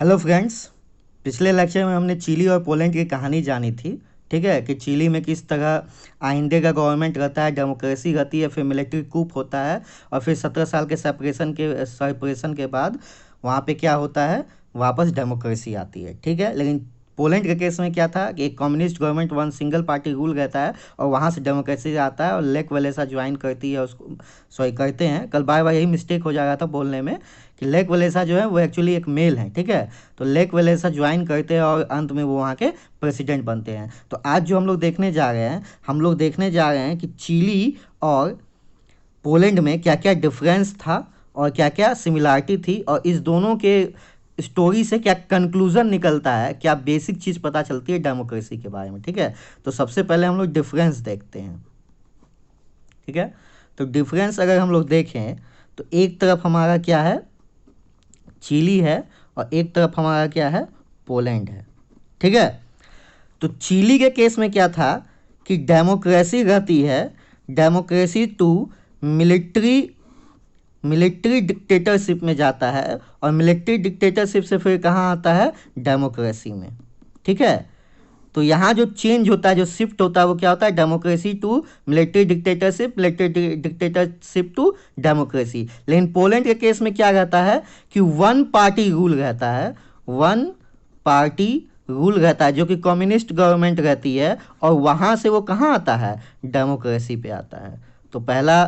Hello friends. पिछले lecture में हमने चिली और पोलैंड की कहानी जानी थी। ठीक है कि चिली में किस तरह आइंदे का गवर्नमेंट रहता है, डेमोक्रेसी रहती है, फिर मिलिट्री कूप होता है और फिर 17 साल के सेपरेशन के बाद वहाँ पे क्या होता है, वापस डेमोक्रेसी आती है। ठीक है, लेकिन पोलैंड के केस में क्या था कि एक communist government, one single party rule रहता है और वहाँ से डेमोक्रेसी आता है और लेक वलेसा ज्वाइन करती है उसको। सॉरी, करते हैं, कल बार बार यही मिस्टेक हो जाएगा था बोलने में कि लेक वलेसा जो है वो एक्चुअली एक मेल है। ठीक है, तो लेक वलेसा ज्वाइन करते हैं और अंत में वो वहाँ के प्रेसिडेंट बनते हैं। तो आज जो हम लोग देखने जा रहे हैं, कि चिली और पोलैंड में क्या क्या डिफरेंस था और क्या क्या सिमिलरिटी थी और इस दोनों के स्टोरी से क्या कंक्लूजन निकलता है, क्या बेसिक चीज़ पता चलती है डेमोक्रेसी के बारे में। ठीक है, तो सबसे पहले हम लोग डिफरेंस देखते हैं। ठीक है, तो डिफरेंस अगर हम लोग देखें तो एक तरफ हमारा क्या है, चिली है, और एक तरफ हमारा क्या है, पोलैंड है। ठीक है, तो चिली के केस में क्या था कि डेमोक्रेसी रहती है, democracy to military military dictatorship में जाता है और मिलिट्री डिक्टेटरशिप से फिर कहाँ आता है, डेमोक्रेसी में। ठीक है, तो यहाँ जो चेंज होता है, जो शिफ्ट होता है, वो क्या होता है, democracy to military dictatorship, military dictatorship to democracy. लेकिन पोलैंड के केस में क्या रहता है कि वन पार्टी रूल रहता है, वन पार्टी रूल रहता है जो कि कम्युनिस्ट गवर्नमेंट रहती है और वहाँ से वो कहाँ आता है, डेमोक्रेसी पे आता है। तो पहला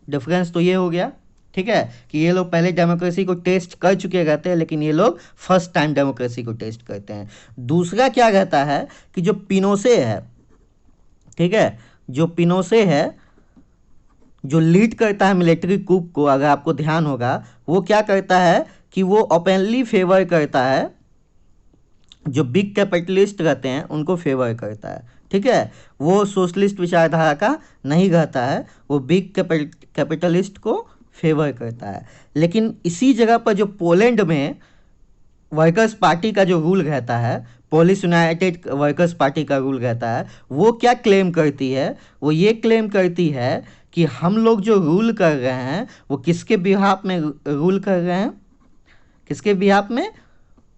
डिफरेंस तो ये हो गया। ठीक है, कि ये लोग पहले डेमोक्रेसी को टेस्ट कर चुके रहते हैं, लेकिन ये लोग फर्स्ट टाइम डेमोक्रेसी को टेस्ट करते हैं। दूसरा क्या रहता है कि जो पिनोसे है, ठीक है, जो पिनोसे है, जो लीड करता है मिलिट्री कूप को, अगर आपको ध्यान होगा, वो क्या करता है कि वो ओपनली फेवर करता है, जो बिग कैपिटलिस्ट रहते हैं उनको फेवर करता है। ठीक है, वो सोशलिस्ट विचारधारा का नहीं रहता है, वो बिग कैपिटलिस्ट को फेवर करता है। लेकिन इसी जगह पर जो पोलैंड में वर्कर्स पार्टी का जो रूल रहता है, पोलिश यूनाइटेड वर्कर्स पार्टी का रूल रहता है, वो क्या क्लेम करती है, वो ये क्लेम करती है कि हम लोग जो रूल कर रहे हैं वो किसके बिहाफ में रूल कर रहे हैं, किसके बिहाफ में,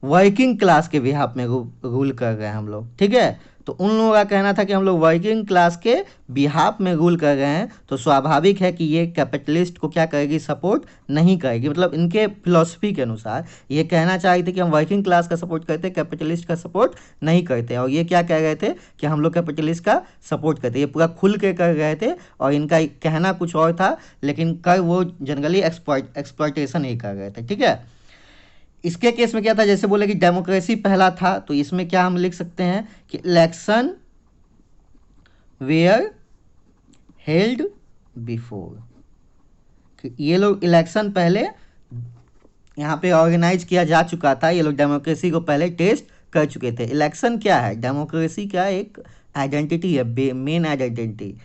वर्किंग क्लास के बिहाफ में रूल कर रहे हैं हम लोग। ठीक है, तो उन लोगों का कहना था कि हम लोग वर्किंग क्लास के बिहाफ में रूल कर रहे हैं, तो स्वाभाविक है कि ये कैपिटलिस्ट को क्या करेगी, सपोर्ट नहीं करेगी। मतलब इनके फिलॉसफी के अनुसार ये कहना चाह रही थी कि हम वर्किंग क्लास का सपोर्ट करते, कैपिटलिस्ट का सपोर्ट नहीं करते। और ये क्या कह रहे थे कि हम लोग कैपिटलिस्ट का सपोर्ट करते, ये पूरा खुल के कर रहे थे और इनका कहना कुछ और था, लेकिन कर वो जनरली एक्सप्लॉयटेशन ही कर रहे थे। ठीक है, इसके केस में क्या था, जैसे बोले कि डेमोक्रेसी पहला था, तो इसमें क्या हम लिख सकते हैं कि इलेक्शन वेयर हेल्ड बिफोर, ये लोग इलेक्शन पहले यहाँ पे ऑर्गेनाइज किया जा चुका था, ये लोग डेमोक्रेसी को पहले टेस्ट कर चुके थे। इलेक्शन क्या है, डेमोक्रेसी का एक आइडेंटिटी है, मेन आइडेंटिटी।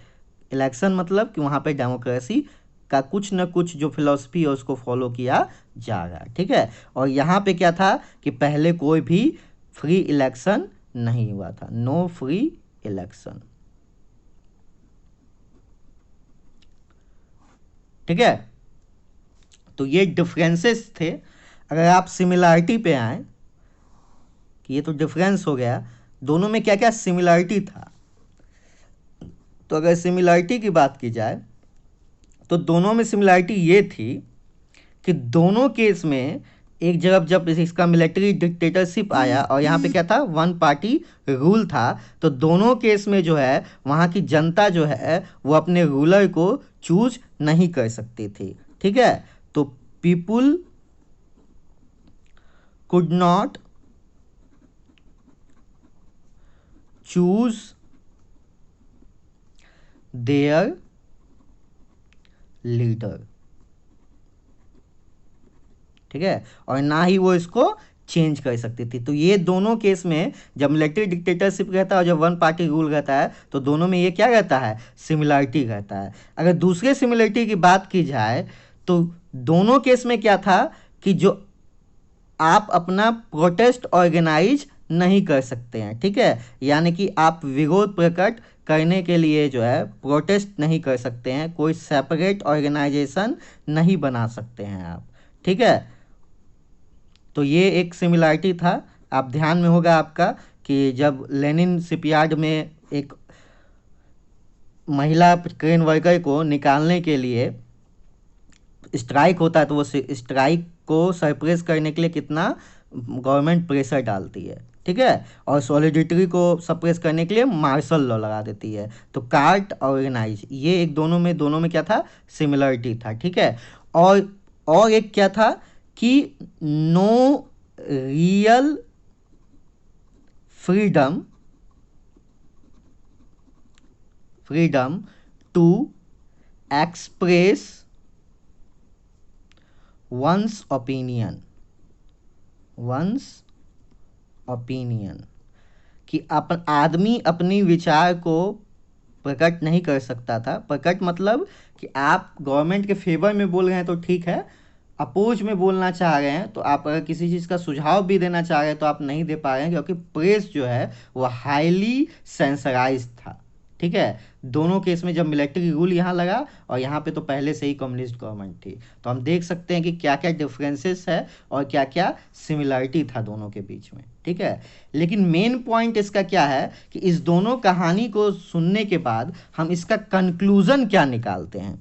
इलेक्शन मतलब कि वहाँ पे डेमोक्रेसी का कुछ न कुछ जो फिलॉसफी है उसको फॉलो किया जा रहा है। ठीक है, और यहाँ पे क्या था कि पहले कोई भी फ्री इलेक्शन नहीं हुआ था, नो फ्री इलेक्शन। ठीक है, तो ये डिफरेंसेस थे। अगर आप सिमिलरिटी पे आए कि ये तो डिफरेंस हो गया, दोनों में क्या क्या सिमिलरिटी था, तो अगर सिमिलरिटी की बात की जाए तो दोनों में सिमिलरिटी ये थी कि दोनों केस में एक जगह जब इसका मिलिट्री डिक्टेटरशिप आया और यहाँ पे क्या था, वन पार्टी रूल था, तो दोनों केस में जो है वहाँ की जनता जो है वो अपने रूलर को चूज नहीं कर सकती थी। ठीक है, तो people could not choose there leader. ठीक है, और ना ही वो इसको चेंज कर सकती थी। तो ये दोनों केस में जब मिलिट्री डिक्टेटरशिप रहता है और जब वन पार्टी रूल रहता है, तो दोनों में ये क्या रहता है, सिमिलरिटी रहता है। अगर दूसरे सिमिलरिटी की बात की जाए तो दोनों केस में क्या था कि जो आप अपना प्रोटेस्ट ऑर्गेनाइज नहीं कर सकते हैं। ठीक है, यानी कि आप विरोध प्रकट करने के लिए जो है प्रोटेस्ट नहीं कर सकते हैं, कोई सेपरेट ऑर्गेनाइजेशन नहीं बना सकते हैं आप। ठीक है, तो ये एक सिमिलरिटी था। आप ध्यान में होगा आपका कि जब लेनिन शिपयार्ड में एक महिला क्रेन वर्कर को निकालने के लिए स्ट्राइक होता है, तो वो स्ट्राइक को सरप्रेस करने के लिए कितना गवर्नमेंट प्रेशर डालती है, ठीक है। और सॉलिडिटी को सप्रेस करने के लिए मार्शल लॉ लगा देती है। तो कार्ट और ऑर्गेनाइज, ये एक दोनों में क्या था, सिमिलरिटी था, ठीक है। और एक क्या था कि no real freedom to express one's opinion, कि आदमी अपनी विचार को प्रकट नहीं कर सकता था। प्रकट मतलब कि आप गवर्नमेंट के फेवर में बोल रहे हैं तो ठीक है, अपोज में बोलना चाह रहे हैं तो आप अगर किसी चीज़ का सुझाव भी देना चाह रहे हैं तो आप नहीं दे पा रहे हैं, क्योंकि प्रेस जो है वो हाईली सेंसराइज था, ठीक है। दोनों केस में जब मिलिट्री रूल यहाँ लगा और यहाँ पे तो पहले से ही कम्युनिस्ट गवर्नमेंट थी, तो हम देख सकते हैं कि क्या क्या डिफरेंसेस है और क्या क्या सिमिलरिटी था दोनों के बीच में, ठीक है। लेकिन मेन पॉइंट इसका क्या है कि इस दोनों कहानी को सुनने के बाद हम इसका कंक्लूजन क्या निकालते हैं,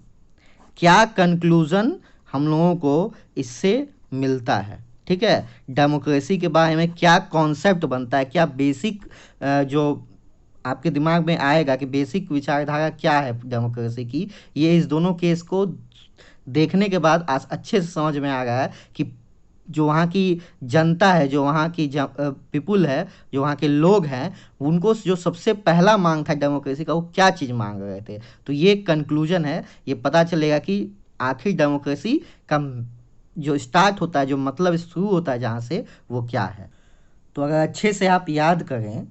क्या कंक्लूजन हम लोगों को इससे मिलता है, ठीक है। डेमोक्रेसी के बारे में क्या कॉन्सेप्ट बनता है, क्या बेसिक जो आपके दिमाग में आएगा कि बेसिक विचारधारा क्या है डेमोक्रेसी की, ये इस दोनों केस को देखने के बाद अच्छे से समझ में आ रहा है कि जो वहाँ की जनता है, जो वहाँ की पीपुल है, जो वहाँ के लोग हैं, उनको जो सबसे पहला मांग था डेमोक्रेसी का, वो क्या चीज़ मांग रहे थे। तो ये कंक्लूजन है, ये पता चलेगा कि आखिर डेमोक्रेसी का जो स्टार्ट होता है, जो मतलब शुरू होता है जहाँ से, वो क्या है। तो अगर अच्छे से आप याद करें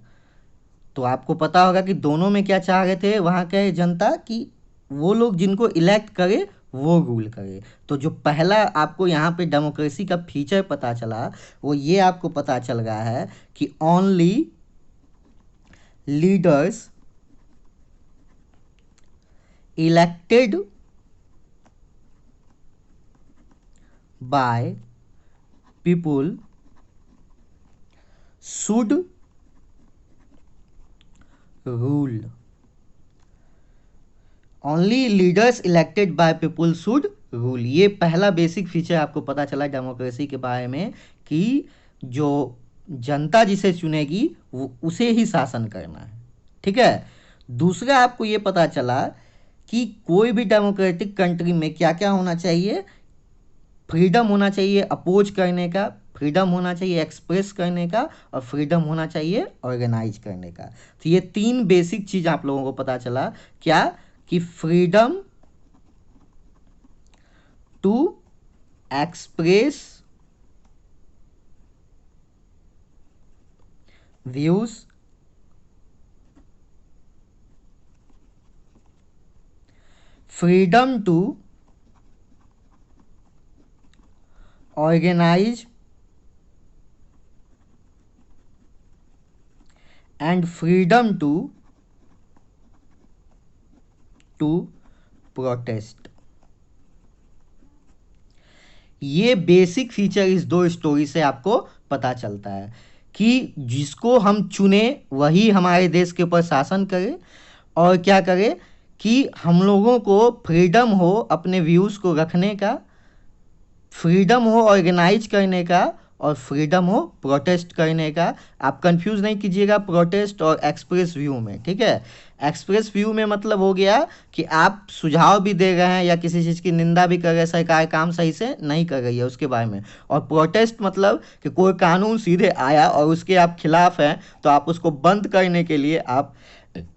तो आपको पता होगा कि दोनों में क्या चाह रहे थे वहाँ के जनता, कि वो लोग जिनको इलेक्ट करे वो रूल करे। तो जो पहला आपको यहाँ पे डेमोक्रेसी का फीचर पता चला, वो ये आपको पता चल रहा है कि only leaders elected by people should rule. Only leaders elected by people should rule, ये पहला बेसिक फीचर आपको पता चला डेमोक्रेसी के बारे में, कि जो जनता जिसे चुनेगी वो उसे ही शासन करना है, ठीक है। दूसरा आपको ये पता चला कि कोई भी डेमोक्रेटिक कंट्री में क्या क्या होना चाहिए, फ्रीडम होना चाहिए अपोज करने का, फ्रीडम होना चाहिए एक्सप्रेस करने का, और फ्रीडम होना चाहिए ऑर्गेनाइज करने का। तो ये तीन बेसिक चीज़ आप लोगों को पता चला, क्या कि freedom to express views, freedom to organise and freedom to protest. ये बेसिक फीचर इस दो स्टोरी से आपको पता चलता है कि जिसको हम चुने वही हमारे देश के ऊपर शासन करे, और क्या करे कि हम लोगों को फ्रीडम हो अपने व्यूज़ को रखने का, फ्रीडम हो ऑर्गेनाइज करने का, और फ्रीडम हो प्रोटेस्ट करने का। आप कंफ्यूज नहीं कीजिएगा प्रोटेस्ट और एक्सप्रेस व्यू में, ठीक है। एक्सप्रेस व्यू में मतलब हो गया कि आप सुझाव भी दे रहे हैं या किसी चीज़ की निंदा भी कर रहे हैं, सरकार काम सही से नहीं कर रही है उसके बारे में। और प्रोटेस्ट मतलब कि कोई कानून सीधे आया और उसके आप खिलाफ हैं, तो आप उसको बंद करने के लिए आप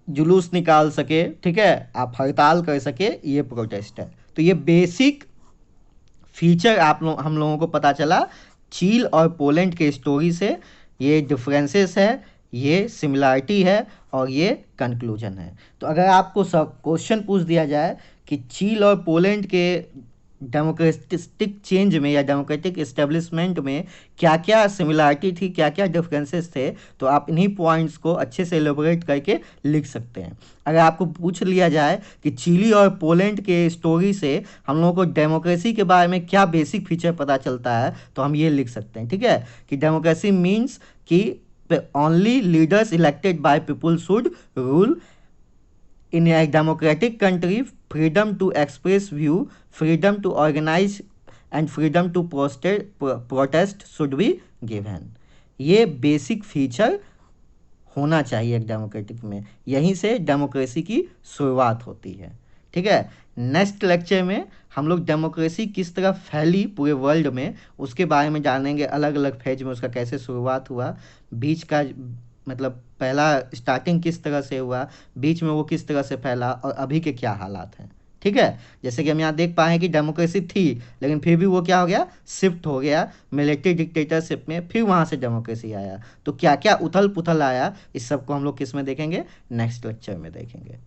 जुलूस निकाल सके, ठीक है, आप हड़ताल कर सके, ये प्रोटेस्ट है। तो ये बेसिक फीचर हम लोगों को पता चला चील और पोलैंड के स्टोरी से। ये डिफरेंसेस है, ये सिमिलरिटी है, और ये कंक्लूजन है। तो अगर आपको सब क्वेश्चन पूछ दिया जाए कि चील और पोलैंड के डेमोक्रेटिक चेंज में या डेमोक्रेटिक इस्टेब्लिशमेंट में क्या क्या सिमिलरिटी थी, क्या क्या डिफरेंसेस थे, तो आप इन्हीं पॉइंट्स को अच्छे से एलोबरेट करके लिख सकते हैं। अगर आपको पूछ लिया जाए कि चिली और पोलैंड के स्टोरी से हम लोगों को डेमोक्रेसी के बारे में क्या बेसिक फीचर पता चलता है, तो हम ये लिख सकते हैं, ठीक है, कि डेमोक्रेसी मीन्स कि only leaders elected by people should rule in a democratic country. Freedom to express view, freedom to organize and freedom to protest should be given. ये बेसिक फीचर होना चाहिए एक डेमोक्रेटिक में, यहीं से डेमोक्रेसी की शुरुआत होती है, ठीक है। नेक्स्ट लेक्चर में हम लोग डेमोक्रेसी किस तरह फैली पूरे वर्ल्ड में उसके बारे में जानेंगे, अलग अलग फेज में उसका कैसे शुरुआत हुआ, बीच का मतलब पहला स्टार्टिंग किस तरह से हुआ, बीच में वो किस तरह से फैला और अभी के क्या हालात हैं, ठीक है। जैसे कि हम यहाँ देख पाए हैं कि डेमोक्रेसी थी लेकिन फिर भी वो क्या हो गया, शिफ्ट हो गया मिलिट्री डिक्टेटरशिप में, फिर वहाँ से डेमोक्रेसी आया। तो क्या क्या उथल पुथल आया, इस सब को हम लोग किस में देखेंगे, नेक्स्ट लेक्चर में देखेंगे।